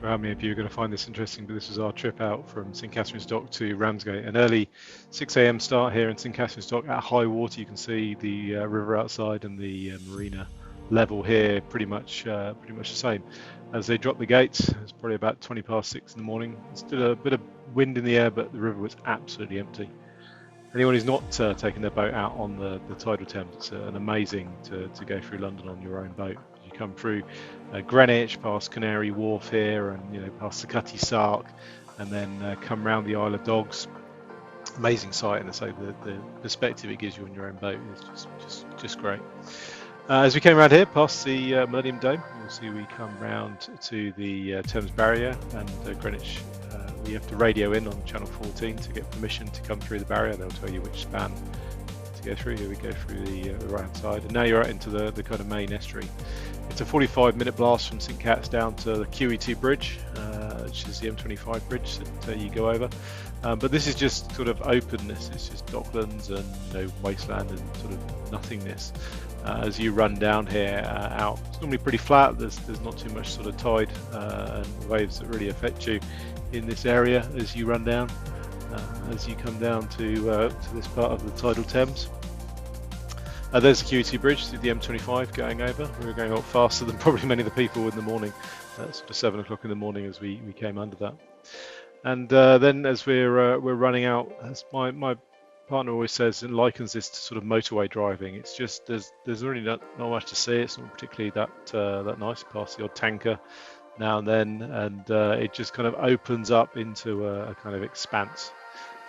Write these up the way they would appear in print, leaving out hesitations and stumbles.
sure how many of you are going to find this interesting, but this was our trip out from St Katherines Dock to Ramsgate. An early 6 a.m. start here in St Katherines Dock at high water. You can see the river outside and the marina level here pretty much the same. As they dropped the gates, it's probably about 20 past 6 in the morning. There's still a bit of wind in the air, but the river was absolutely empty. Anyone who's not taking their boat out on the tidal Thames, it's an amazing to go through London on your own boat. You come through Greenwich, past Canary Wharf here, and past the Cutty Sark, and then come round the Isle of Dogs. Amazing sight, and I say the perspective it gives you on your own boat is just great. As we came around here, past the Millennium Dome, you'll see we come round to the Thames Barrier and Greenwich. We have to radio in on channel 14 to get permission to come through the barrier. They'll tell you which span to go through. Here we go through the right hand side, and now you're out into the kind of main estuary. It's a 45-minute blast from St Cat's down to the QE2 bridge, which is the M25 bridge that you go over. But this is just sort of openness. It's just docklands and wasteland and sort of nothingness. As you run down here out, it's normally pretty flat. There's not too much sort of tide and waves that really affect you in this area as you run down. As you come down to this part of the tidal Thames. There's the QE2 bridge through the M25 going over. We were going a lot faster than probably many of the people in the morning, sort of 7 o'clock in the morning as we came under that. And then as we're running out, as my partner always says and likens this to sort of motorway driving. It's just there's really not much to see. It's not particularly that nice. Past the odd tanker now and then, and it just kind of opens up into a kind of expanse.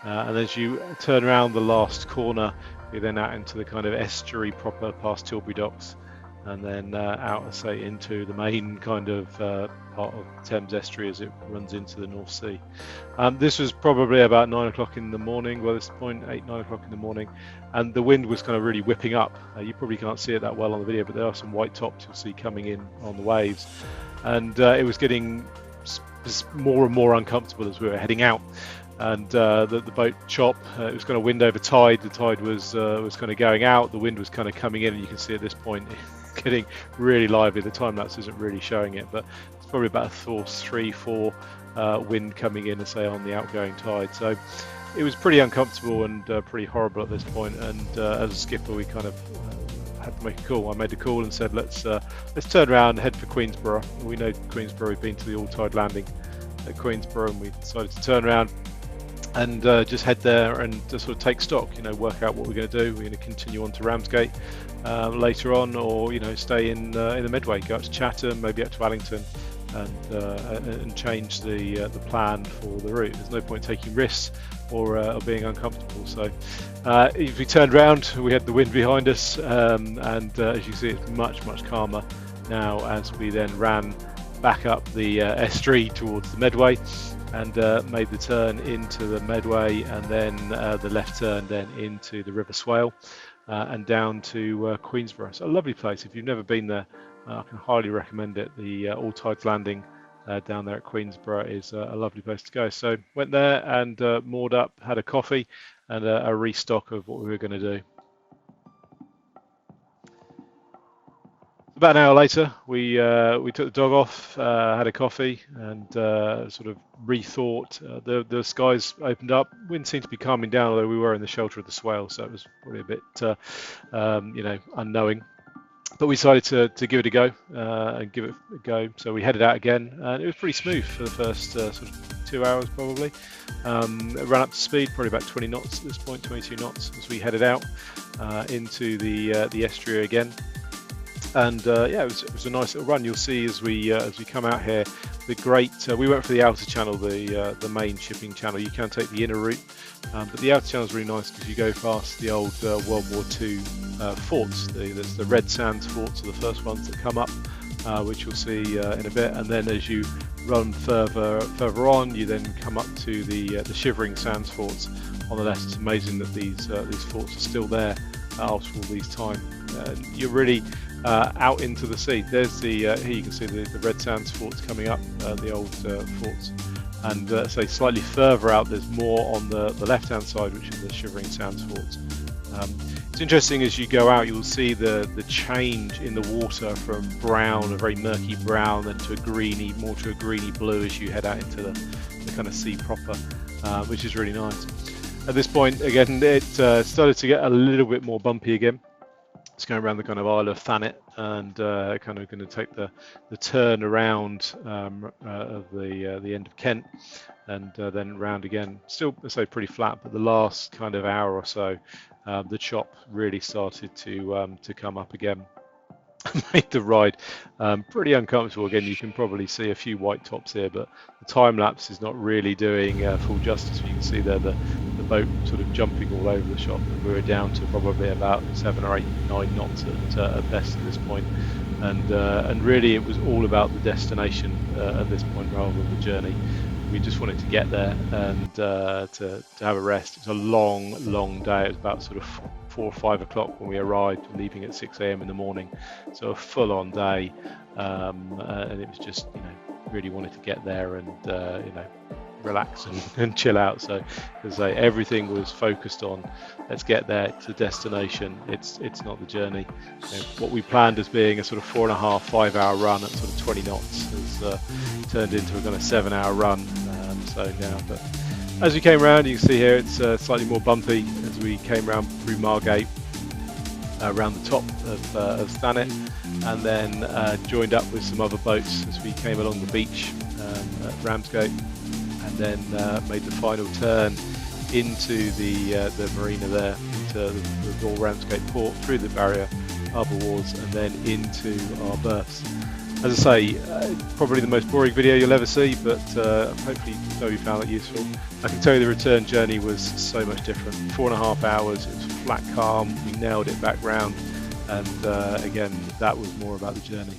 And as you turn around the last corner, you're then out into the kind of estuary proper, past Tilbury Docks, and then out, say, into the main kind of part of Thames estuary as it runs into the North Sea. This was probably about 9 o'clock in the morning, well, at this point, 9 o'clock in the morning, and the wind was kind of really whipping up. You probably can't see it that well on the video, but there are some white tops you'll see coming in on the waves, and it was getting more and more uncomfortable as we were heading out. And the boat chop, it was kind of wind over tide. The tide was kind of going out. The wind was kind of coming in, and you can see at this point getting really lively. The time-lapse isn't really showing it, but it's probably about a force 3-4 wind coming in, say, on the outgoing tide. So it was pretty uncomfortable and pretty horrible at this point. And as a skipper, we kind of had to make a call. I made a call and said, let's turn around and head for Queensborough. We know Queensborough. We've been to the all-tide landing at Queensborough, and we decided to turn around and just head there and sort of take stock, work out what we're going to do. We're going to continue on to Ramsgate later on, or stay in the Medway, go up to Chatham, maybe up to Wellington, and change the plan for the route. There's no point taking risks or being uncomfortable. So if we turned round, we had the wind behind us, and as you see, it's much calmer now as we then ran back up the estuary towards the Medway, and made the turn into the Medway, and then the left turn then into the River Swale, and down to Queensborough. So a lovely place. If you've never been there, I can highly recommend it. The All Tides Landing down there at Queensborough is a lovely place to go. So went there and moored up, had a coffee, and a restock of what we were going to do. About an hour later, we took the dog off, had a coffee, and sort of rethought. The skies opened up. Wind seemed to be calming down, although we were in the shelter of the swale, so it was probably a bit, unknowing. But we decided to give it a go and give it a go. So we headed out again, and it was pretty smooth for the first sort of 2 hours probably. It ran up to speed, probably about 20 knots at this point, 22 knots, as we headed out into the estuary again. And it was a nice little run. You'll see as we come out here, the great. We went for the outer channel, the main shipping channel. You can take the inner route, but the outer channel is really nice because you go past the old World War II forts. There's the Red Sands forts are the first ones that come up, which you'll see in a bit. And then as you run further on, you then come up to the Shivering Sands forts on the left. It's amazing that these forts are still there after all these time. You're really out into the sea. There's the here you can see the Red Sands forts coming up, the old forts, and say slightly further out there's more on the left hand side, which is the Shivering Sands forts. It's interesting, as you go out, you'll see the change in the water from brown, a very murky brown, then to a greeny, more to a greeny blue as you head out into the kind of sea proper, which is really nice. At this point, again, it started to get a little bit more bumpy again. It's going around the kind of Isle of Thanet, and kind of going to take the turn around of the end of Kent, and then round again. Still, I say, pretty flat, but the last kind of hour or so, the chop really started to come up again. Made the ride pretty uncomfortable. Again, you can probably see a few white tops here, but the time lapse is not really doing full justice. You can see there the boat sort of jumping all over the shop. We were down to probably about 7 or 8, 9 knots at best at this point, and really it was all about the destination at this point rather than the journey. We just wanted to get there and to have a rest. It's a long day. It was about sort of 4 or 5 o'clock when we arrived, leaving at 6 a.m. in the morning. So a full-on day, and it was just, really wanted to get there and relax and chill out. So, as I say, everything was focused on, let's get there. It's a destination. It's not the journey. What we planned as being a sort of 4.5, 5 hour run at sort of 20 knots has turned into a kind of 7-hour run. But as we came around, you can see here it's slightly more bumpy as we came around through Margate, around the top of Thanet, and then joined up with some other boats as we came along the beach at Ramsgate, and then made the final turn into the marina there, into the Royal Ramsgate port, through the barrier, harbour walls, and then into our berths. As I say, probably the most boring video you'll ever see, but hopefully you found it useful. I can tell you the return journey was so much different. 4.5 hours, it was flat calm, we nailed it back round, and again, that was more about the journey.